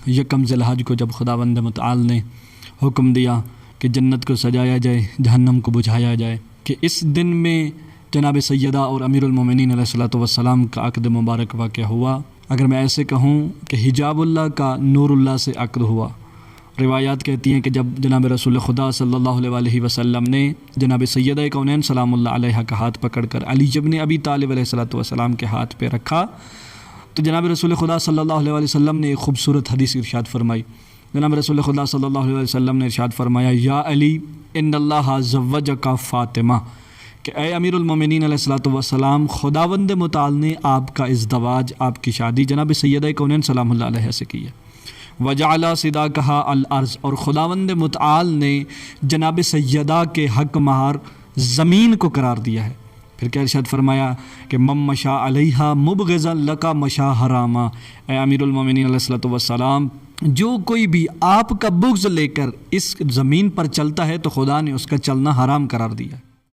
یکم ذی الحج کو جب خداوند متعال نے حکم دیا کہ جنت کو سجایا جائے، جہنم کو بجھایا جائے، کہ اس دن میں جناب سیدہ اور امیر المومنین علیہ الصلوۃ والسلام کا عقد مبارک واقع ہوا۔ اگر میں ایسے کہوں کہ حجاب اللہ کا نور اللہ سے عقد ہوا۔ روایات کہتی ہیں کہ جب جناب رسول خدا صلی اللہ علیہ وسلم نے جناب سیدہ کونین سلام اللہ علیہ کا ہاتھ پکڑ کر علی ابن ابی طالب علیہ الصلوۃ والسلام کے ہاتھ پہ رکھا تو جناب رسول خدا صلی اللہ علیہ وسلم نے ایک خوبصورت حدیث ارشاد فرمائی۔ جناب رسول خدا صلی اللہ علیہ وسلم نے ارشاد فرمایا، یا علی ان اللہ زوجک فاطمہ، کہ اے امیر المومنین علیہ الصلوۃ والسلام، خداوند متعال نے آپ کا ازدواج، آپ کی شادی جناب سیدہ کونین سلام اللہ علیہ سے کی ہے۔ وجعل صداقہا الارض، اور خداوند متعال نے جناب سیدہ کے حق مہار زمین کو قرار دیا ہے۔ پھر کیا ارشاد فرمایا کہ مم مشا علیہا مبغضا لکا مشا حراما، اے امیر المومنین علیہ الصلوۃ والسلام، جو کوئی بھی آپ کا بغض لے کر اس زمین پر چلتا ہے تو خدا نے اس کا چلنا حرام قرار دیا ہے۔